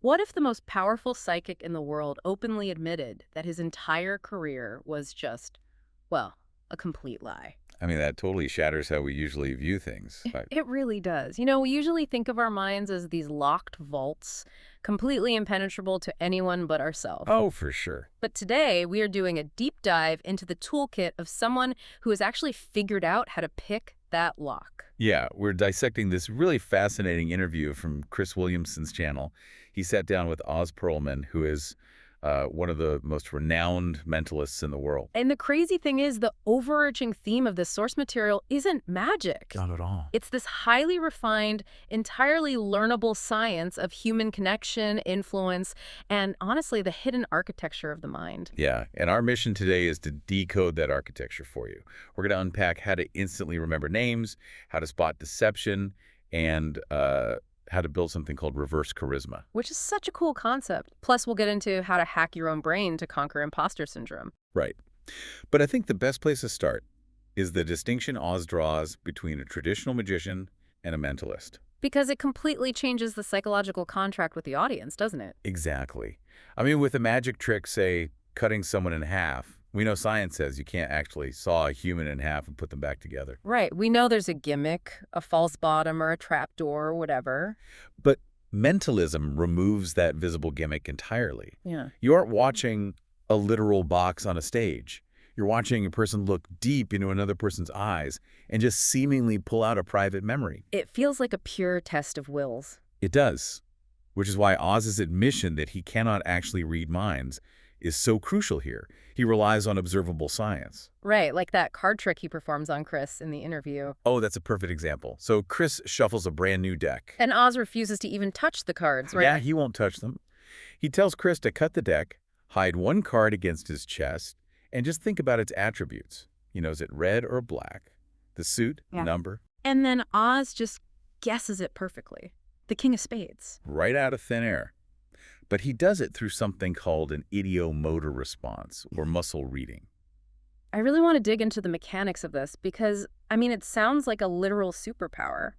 What if the most powerful psychic in the world openly admitted that his entire career was just, well, a complete lie? I mean, that totally shatters how we usually view things. It really does. We usually think of our minds as these locked vaults, completely impenetrable to anyone but ourselves. Oh, for sure. But today, we are doing a deep dive into the toolkit of someone who has actually figured out how to pick that lock. Yeah, we're dissecting this really fascinating interview from Chris Williamson's channel. He sat down with Oz Pearlman, who is one of the most renowned mentalists in the world. And the crazy thing is, the overarching theme of this source material isn't magic. Not at all. It's this highly refined, entirely learnable science of human connection, influence, and honestly, the hidden architecture of the mind. Yeah, and our mission today is to decode that architecture for you. We're going to unpack how to instantly remember names, how to spot deception, and how to build something called reverse charisma. Which is such a cool concept. Plus, we'll get into how to hack your own brain to conquer imposter syndrome. Right. But I think the best place to start is the distinction Oz draws between a traditional magician and a mentalist. Because it completely changes the psychological contract with the audience, doesn't it? Exactly. I mean, with a magic trick, say, cutting someone in half, we know science says you can't actually saw a human in half and put them back together. Right. We know there's a gimmick, a false bottom or a trap door or whatever. But mentalism removes that visible gimmick entirely. Yeah. You aren't watching a literal box on a stage. You're watching a person look deep into another person's eyes and just seemingly pull out a private memory. It feels like a pure test of wills. It does, which is why Oz's admission that he cannot actually read minds is so crucial here. He relies on observable science. Right, like that card trick he performs on Chris in the interview. Oh, that's a perfect example. So Chris shuffles a brand new deck. And Oz refuses to even touch the cards, right? Yeah, he won't touch them. He tells Chris to cut the deck, hide one card against his chest, and just think about its attributes. Is it red or black? The suit, number. And then Oz just guesses it perfectly. The King of Spades. Right out of thin air. But he does it through something called an idiomotor response, or muscle reading. I really want to dig into the mechanics of this because, it sounds like a literal superpower,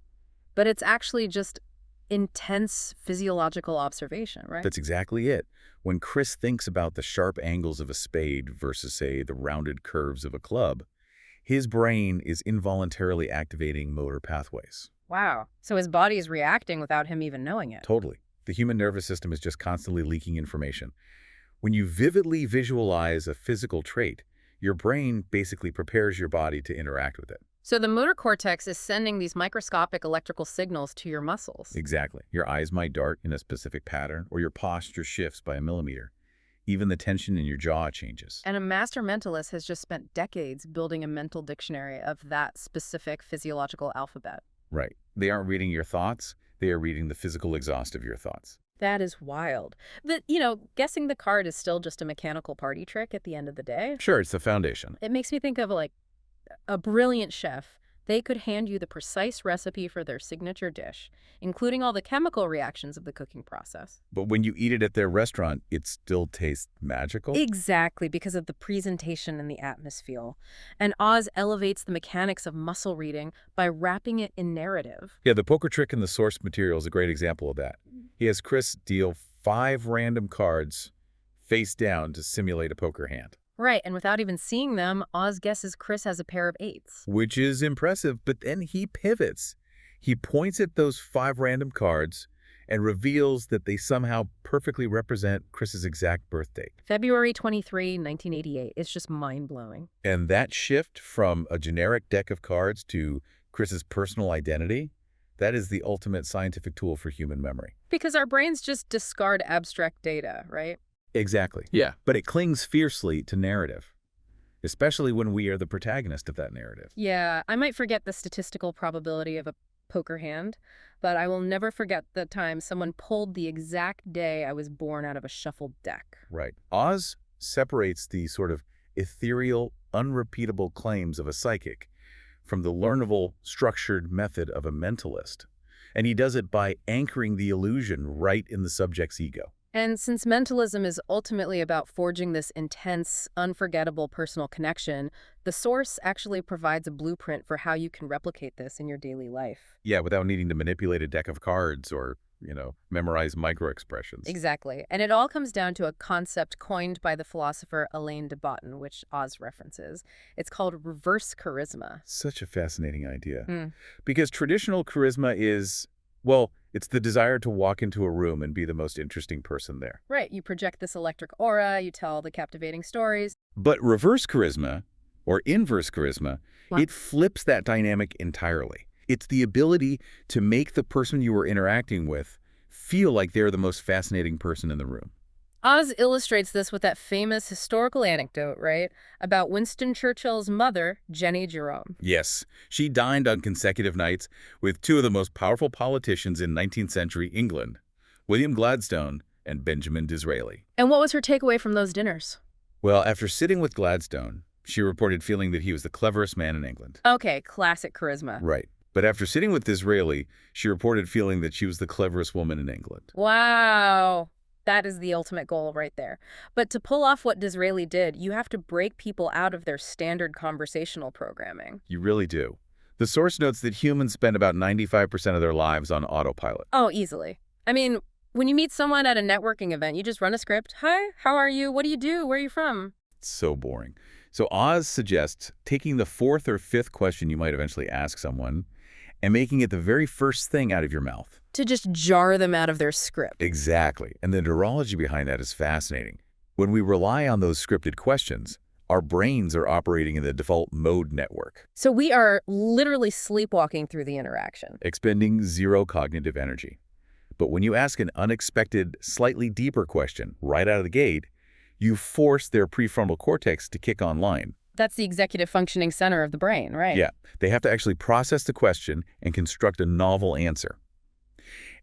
but it's actually just intense physiological observation, right? That's exactly it. When Chris thinks about the sharp angles of a spade versus, say, the rounded curves of a club, his brain is involuntarily activating motor pathways. Wow. So his body is reacting without him even knowing it. Totally. The human nervous system is just constantly leaking information. When you vividly visualize a physical trait, your brain basically prepares your body to interact with it. So the motor cortex is sending these microscopic electrical signals to your muscles. Exactly. Your eyes might dart in a specific pattern, or your posture shifts by a millimeter. Even the tension in your jaw changes. And a master mentalist has just spent decades building a mental dictionary of that specific physiological alphabet. Right. They aren't reading your thoughts. They are reading the physical exhaust of your thoughts. That is wild. But, guessing the card is still just a mechanical party trick at the end of the day. Sure, it's the foundation. It makes me think of, a brilliant chef. They could hand you the precise recipe for their signature dish, including all the chemical reactions of the cooking process. But when you eat it at their restaurant, it still tastes magical? Exactly, because of the presentation and the atmosphere. And Oz elevates the mechanics of muscle reading by wrapping it in narrative. Yeah, the poker trick in the source material is a great example of that. He has Chris deal 5 random cards face down to simulate a poker hand. Right, and without even seeing them, Oz guesses Chris has a pair of 8s. Which is impressive, but then he pivots. He points at those 5 random cards and reveals that they somehow perfectly represent Chris's exact birth date. February 23, 1988. It's just mind-blowing. And that shift from a generic deck of cards to Chris's personal identity, that is the ultimate scientific tool for human memory. Because our brains just discard abstract data, right? Exactly. Yeah. But it clings fiercely to narrative, especially when we are the protagonist of that narrative. Yeah, I might forget the statistical probability of a poker hand, but I will never forget the time someone pulled the exact day I was born out of a shuffled deck. Right. Oz separates the sort of ethereal, unrepeatable claims of a psychic from the learnable, structured method of a mentalist. And he does it by anchoring the illusion right in the subject's ego. And since mentalism is ultimately about forging this intense, unforgettable personal connection, the source actually provides a blueprint for how you can replicate this in your daily life. Yeah, without needing to manipulate a deck of cards or memorize micro-expressions. Exactly. And it all comes down to a concept coined by the philosopher Alain de Botton, which Oz references. It's called reverse charisma. Such a fascinating idea. Hmm. Because traditional charisma is, well, it's the desire to walk into a room and be the most interesting person there. Right. You project this electric aura, you tell the captivating stories. But reverse charisma, or inverse charisma, What? it flips that dynamic entirely. It's the ability to make the person you are interacting with feel like they're the most fascinating person in the room. Oz illustrates this with that famous historical anecdote, right, about Winston Churchill's mother, Jenny Jerome. Yes, she dined on consecutive nights with two of the most powerful politicians in 19th century England, William Gladstone and Benjamin Disraeli. And what was her takeaway from those dinners? Well, after sitting with Gladstone, she reported feeling that he was the cleverest man in England. Okay, classic charisma. Right. But after sitting with Disraeli, she reported feeling that she was the cleverest woman in England. Wow. That is the ultimate goal right there. But to pull off what Disraeli did, you have to break people out of their standard conversational programming. You really do. The source notes that humans spend about 95% of their lives on autopilot. Oh, easily. I mean, when you meet someone at a networking event, you just run a script. Hi, how are you? What do you do? Where are you from? It's so boring. So Oz suggests taking the fourth or fifth question you might eventually ask someone and making it the very first thing out of your mouth. To just jar them out of their script. Exactly. And the neurology behind that is fascinating. When we rely on those scripted questions, our brains are operating in the default mode network, So we are literally sleepwalking through the interaction. expending zero cognitive energy. But when you ask an unexpected, slightly deeper question right out of the gate, you force their prefrontal cortex to kick online. That's the executive functioning center of the brain, right? Yeah, they have to actually process the question and construct a novel answer.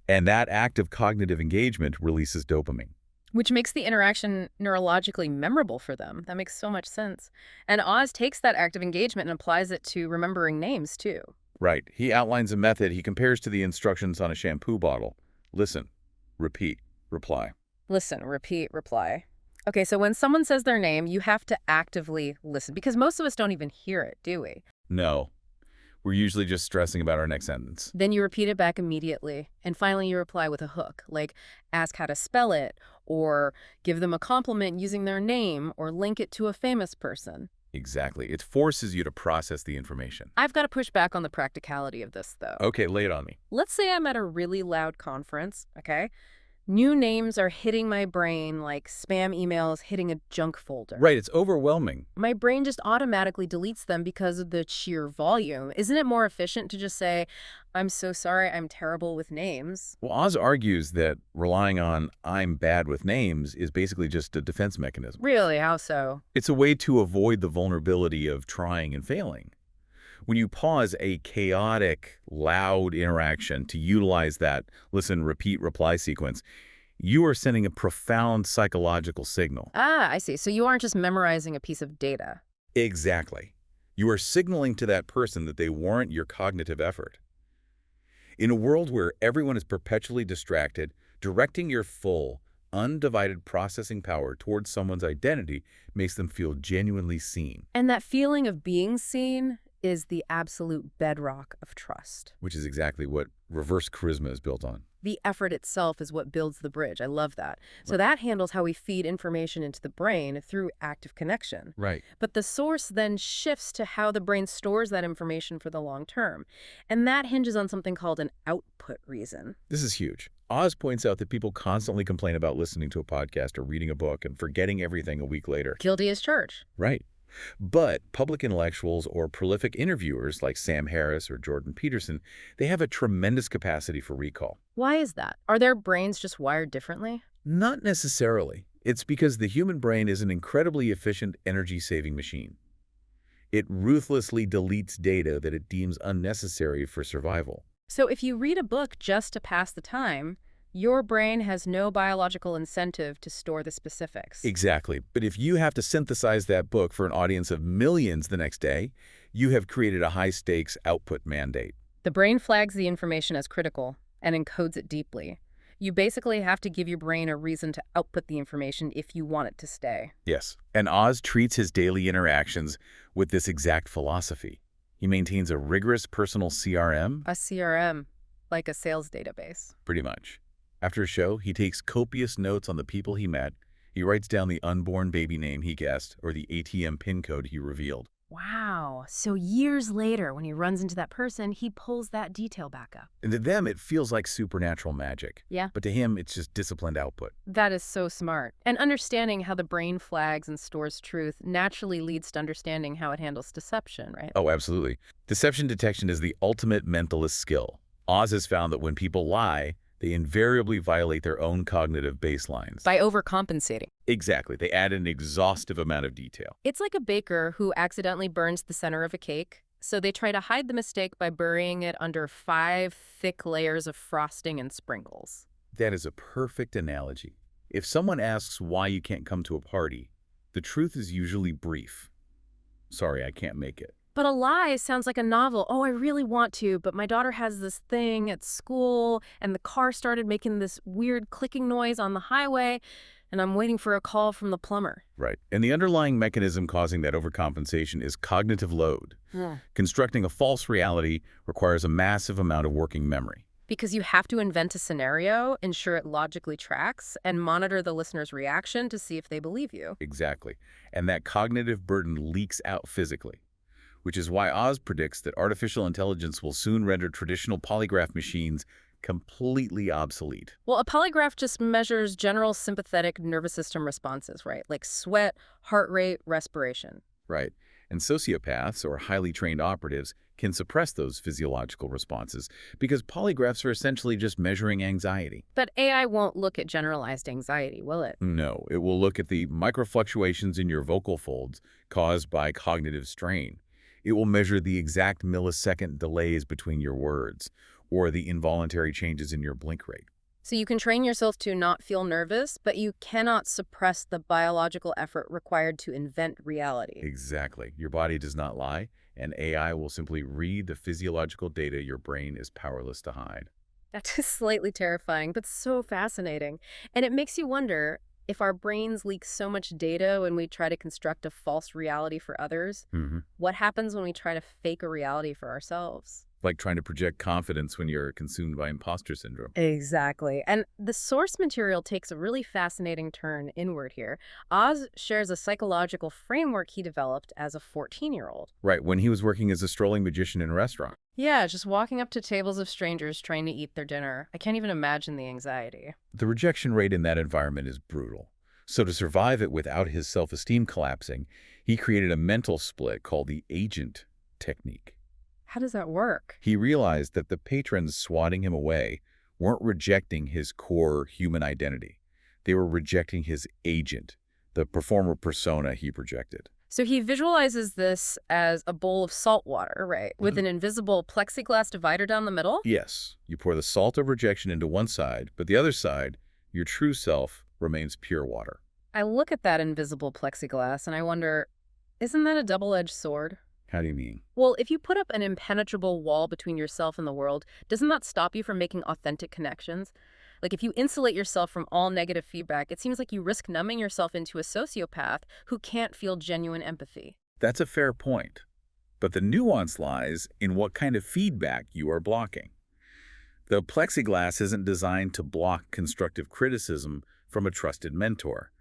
And that act of cognitive engagement releases dopamine. Which makes the interaction neurologically memorable for them. That makes so much sense. And Oz takes that act of engagement and applies it to remembering names, too. Right. He outlines a method he compares to the instructions on a shampoo bottle. Listen, repeat, reply. Listen, repeat, reply. Okay, so when someone says their name, you have to actively listen, because most of us don't even hear it, do we? No. We're usually just stressing about our next sentence. Then you repeat it back immediately. And finally, you reply with a hook, like ask how to spell it, or give them a compliment using their name, or link it to a famous person. Exactly. It forces you to process the information. I've got to push back on the practicality of this, though. Okay, lay it on me. Let's say I'm at a really loud conference, okay? New names are hitting my brain like spam emails hitting a junk folder. Right, it's overwhelming. My brain just automatically deletes them because of the sheer volume. Isn't it more efficient to just say, I'm so sorry, I'm terrible with names? Well, Oz argues that relying on I'm bad with names is basically just a defense mechanism. Really? How so? It's a way to avoid the vulnerability of trying and failing. When you pause a chaotic, loud interaction to utilize that listen, repeat, reply sequence, you are sending a profound psychological signal. Ah, I see. So you aren't just memorizing a piece of data. Exactly. You are signaling to that person that they warrant your cognitive effort. In a world where everyone is perpetually distracted, directing your full, undivided processing power towards someone's identity makes them feel genuinely seen. And that feeling of being seen is the absolute bedrock of trust. Which is exactly what reverse charisma is built on. The effort itself is what builds the bridge. I love that. So that handles how we feed information into the brain through active connection. Right. But the source then shifts to how the brain stores that information for the long term. And that hinges on something called an output reason. This is huge. Oz points out that people constantly complain about listening to a podcast or reading a book and forgetting everything a week later. Guilty as charged. Right. But public intellectuals or prolific interviewers like Sam Harris or Jordan Peterson, they have a tremendous capacity for recall. Why is that? Are their brains just wired differently? Not necessarily. It's because the human brain is an incredibly efficient energy-saving machine. It ruthlessly deletes data that it deems unnecessary for survival. So if you read a book just to pass the time, your brain has no biological incentive to store the specifics. Exactly. But if you have to synthesize that book for an audience of millions the next day, you have created a high-stakes output mandate. The brain flags the information as critical and encodes it deeply. You basically have to give your brain a reason to output the information if you want it to stay. Yes. And Oz treats his daily interactions with this exact philosophy. He maintains a rigorous personal CRM. A CRM, like a sales database. Pretty much. After a show, he takes copious notes on the people he met. He writes down the unborn baby name he guessed or the ATM PIN code he revealed. Wow. So years later, when he runs into that person, he pulls that detail back up. And to them, it feels like supernatural magic. Yeah. But to him, it's just disciplined output. That is so smart. And understanding how the brain flags and stores truth naturally leads to understanding how it handles deception, right? Oh, absolutely. Deception detection is the ultimate mentalist skill. Oz has found that when people lie, they invariably violate their own cognitive baselines. By overcompensating. Exactly. They add an exhaustive amount of detail. It's like a baker who accidentally burns the center of a cake. So they try to hide the mistake by burying it under 5 thick layers of frosting and sprinkles. That is a perfect analogy. If someone asks why you can't come to a party, the truth is usually brief. Sorry, I can't make it. But a lie sounds like a novel. Oh, I really want to, but my daughter has this thing at school, and the car started making this weird clicking noise on the highway, and I'm waiting for a call from the plumber. Right. And the underlying mechanism causing that overcompensation is cognitive load. Constructing a false reality requires a massive amount of working memory. Because you have to invent a scenario, ensure it logically tracks, and monitor the listener's reaction to see if they believe you. Exactly. And that cognitive burden leaks out physically, which is why Oz predicts that artificial intelligence will soon render traditional polygraph machines completely obsolete. Well, a polygraph just measures general sympathetic nervous system responses, right? Like sweat, heart rate, respiration. Right. And sociopaths, or highly trained operatives, can suppress those physiological responses because polygraphs are essentially just measuring anxiety. But AI won't look at generalized anxiety, will it? No, it will look at the microfluctuations in your vocal folds caused by cognitive strain. It will measure the exact millisecond delays between your words or the involuntary changes in your blink rate. So you can train yourself to not feel nervous, but you cannot suppress the biological effort required to invent reality. Exactly. Your body does not lie, and AI will simply read the physiological data your brain is powerless to hide. That's just slightly terrifying, but so fascinating. And it makes you wonder, if our brains leak so much data when we try to construct a false reality for others, what happens when we try to fake a reality for ourselves? Like trying to project confidence when you're consumed by imposter syndrome. Exactly. And the source material takes a really fascinating turn inward here. Oz shares a psychological framework he developed as a 14-year-old. Right, when he was working as a strolling magician in a restaurant. Yeah, just walking up to tables of strangers trying to eat their dinner. I can't even imagine the anxiety. The rejection rate in that environment is brutal. So to survive it without his self-esteem collapsing, he created a mental split called the agent technique. How does that work? He realized that the patrons swatting him away weren't rejecting his core human identity. They were rejecting his agent, the performer persona he projected. So he visualizes this as a bowl of salt water, right? With an invisible plexiglass divider down the middle? Yes, you pour the salt of rejection into one side, but the other side, your true self, remains pure water. I look at that invisible plexiglass and I wonder, isn't that a double-edged sword? How do you mean? Well, if you put up an impenetrable wall between yourself and the world, doesn't that stop you from making authentic connections? Like if you insulate yourself from all negative feedback, it seems like you risk numbing yourself into a sociopath who can't feel genuine empathy. That's a fair point. But the nuance lies in what kind of feedback you are blocking. The plexiglass isn't designed to block constructive criticism from a trusted mentor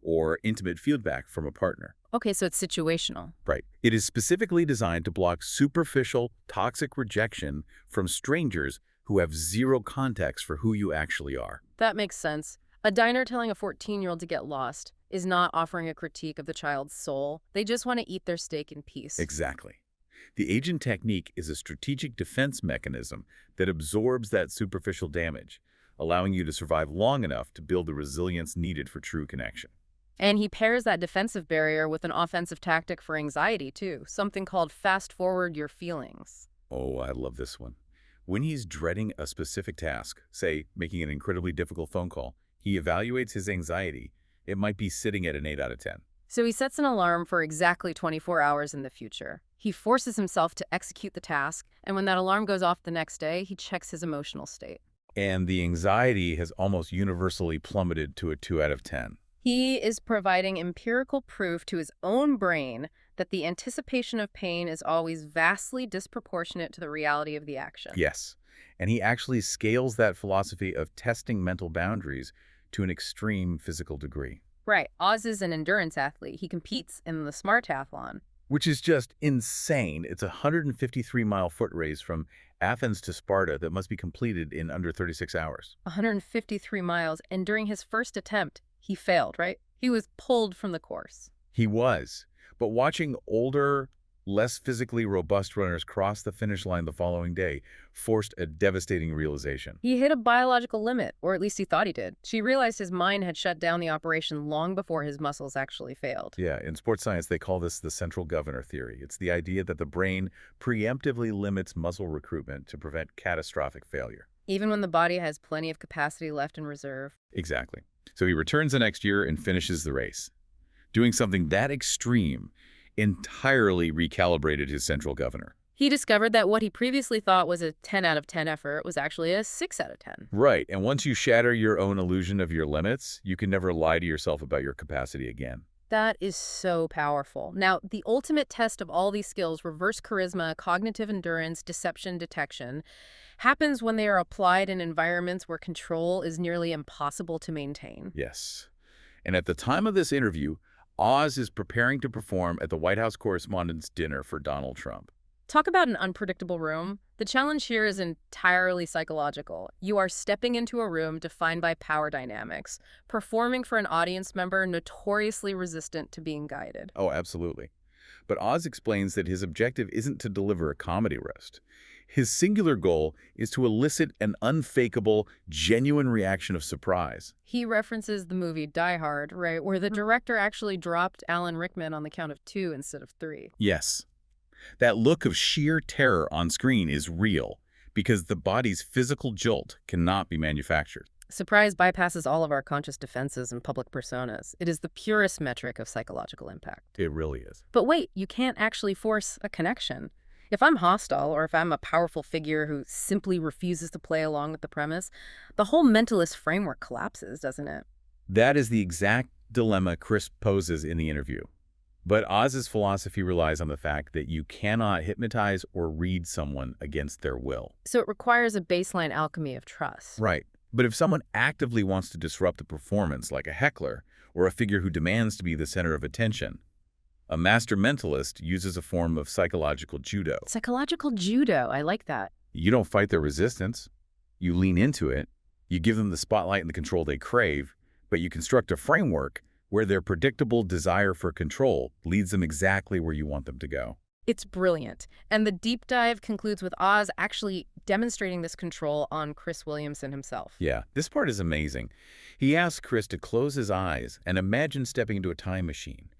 or intimate feedback from a partner. Okay, so it's situational. Right. It is specifically designed to block superficial, toxic rejection from strangers who have zero context for who you actually are. That makes sense. A diner telling a 14-year-old to get lost is not offering a critique of the child's soul. They just want to eat their steak in peace. Exactly. The agent technique is a strategic defense mechanism that absorbs that superficial damage, allowing you to survive long enough to build the resilience needed for true connection. And he pairs that defensive barrier with an offensive tactic for anxiety, too, something called fast forward your feelings. Oh, I love this one. When he's dreading a specific task, say making an incredibly difficult phone call, he evaluates his anxiety. It might be sitting at an 8 out of 10. So he sets an alarm for exactly 24 hours in the future. He forces himself to execute the task, and when that alarm goes off the next day, he checks his emotional state. And the anxiety has almost universally plummeted to a 2 out of 10. He is providing empirical proof to his own brain that the anticipation of pain is always vastly disproportionate to the reality of the action. Yes. And he actually scales that philosophy of testing mental boundaries to an extreme physical degree, Right. Oz is an endurance athlete. He competes in the Smartathlon. which is just insane. It's a 153-mile foot race from Athens to Sparta that must be completed in under 36 hours. 153 miles, and during his first attempt, he failed, right? He was pulled from the course. He was. But watching older, less physically robust runners cross the finish line the following day forced a devastating realization. He hit a biological limit, or at least he thought he did. She realized his mind had shut down the operation long before his muscles actually failed. Yeah, in sports science, they call this the central governor theory. It's the idea that the brain preemptively limits muscle recruitment to prevent catastrophic failure. Even when the body has plenty of capacity left in reserve. Exactly. So he returns the next year and finishes the race. Doing something that extreme entirely recalibrated his central governor. He discovered that what he previously thought was a 10 out of 10 effort was actually a 6 out of 10. Right, and once you shatter your own illusion of your limits, you can never lie to yourself about your capacity again. That is so powerful. Now, the ultimate test of all these skills, reverse charisma, cognitive endurance, deception, detection, happens when they are applied in environments where control is nearly impossible to maintain. Yes. And at the time of this interview, Oz is preparing to perform at the White House Correspondents' Dinner for Donald Trump. Talk about an unpredictable room. The challenge here is entirely psychological. You are stepping into a room defined by power dynamics, performing for an audience member notoriously resistant to being guided. Oh, absolutely. But Oz explains that his objective isn't to deliver a comedy roast. His singular goal is to elicit an unfakeable, genuine reaction of surprise. He references the movie Die Hard, right, where the director actually dropped Alan Rickman on the count of 2 instead of 3. Yes. That look of sheer terror on screen is real because the body's physical jolt cannot be manufactured. Surprise bypasses all of our conscious defenses and public personas. It is the purest metric of psychological impact. It really is. But wait, you can't actually force a connection. If I'm hostile, or if I'm a powerful figure who simply refuses to play along with the premise, the whole mentalist framework collapses, doesn't it? That is the exact dilemma Chris poses in the interview. But Oz's philosophy relies on the fact that you cannot hypnotize or read someone against their will. So it requires a baseline alchemy of trust. Right. But if someone actively wants to disrupt the performance, like a heckler or a figure who demands to be the center of attention, a master mentalist uses a form of psychological judo. Psychological judo, I like that. You don't fight their resistance. You lean into it. You give them the spotlight and the control they crave, but you construct a framework where their predictable desire for control leads them exactly where you want them to go. It's brilliant. And the deep dive concludes with Oz actually demonstrating this control on Chris Williamson himself. Yeah, this part is amazing. He asks Chris to close his eyes and imagine stepping into a time machine,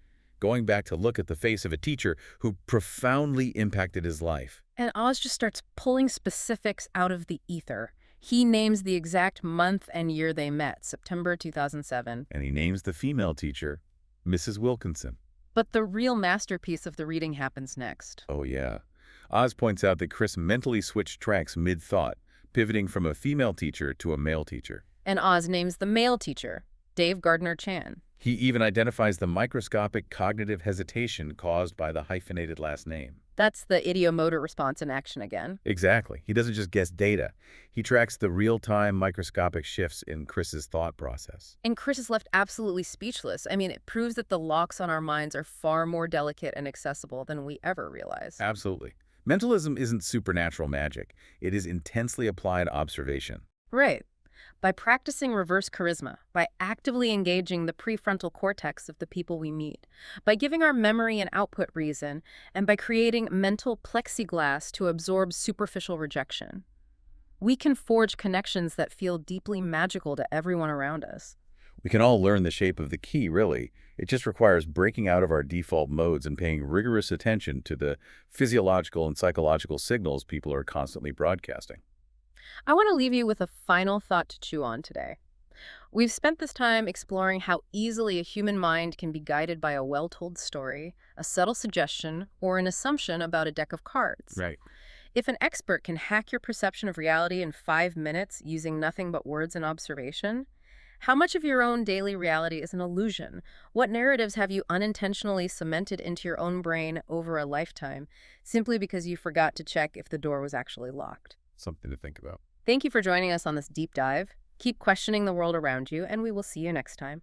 going back to look at the face of a teacher who profoundly impacted his life. And Oz just starts pulling specifics out of the ether. He names the exact month and year they met, September 2007. And he names the female teacher, Mrs. Wilkinson. But the real masterpiece of the reading happens next. Oh, yeah. Oz points out that Chris mentally switched tracks mid-thought, pivoting from a female teacher to a male teacher. And Oz names the male teacher, Dave Gardner Chan. He even identifies the microscopic cognitive hesitation caused by the hyphenated last name. That's the idiomotor response in action again. Exactly. He doesn't just guess data. He tracks the real-time microscopic shifts in Chris's thought process. And Chris is left absolutely speechless. I mean, it proves that the locks on our minds are far more delicate and accessible than we ever realize. Absolutely. Mentalism isn't supernatural magic. It is intensely applied observation. Right. By practicing reverse charisma, by actively engaging the prefrontal cortex of the people we meet, by giving our memory an output reason, and by creating mental plexiglass to absorb superficial rejection, we can forge connections that feel deeply magical to everyone around us. We can all learn the shape of the key, really. It just requires breaking out of our default modes and paying rigorous attention to the physiological and psychological signals people are constantly broadcasting. I want to leave you with a final thought to chew on today. We've spent this time exploring how easily a human mind can be guided by a well-told story, a subtle suggestion, or an assumption about a deck of cards. Right. If an expert can hack your perception of reality in 5 minutes using nothing but words and observation, how much of your own daily reality is an illusion? What narratives have you unintentionally cemented into your own brain over a lifetime simply because you forgot to check if the door was actually locked? Something to think about. Thank you for joining us on this deep dive. Keep questioning the world around you, and we will see you next time.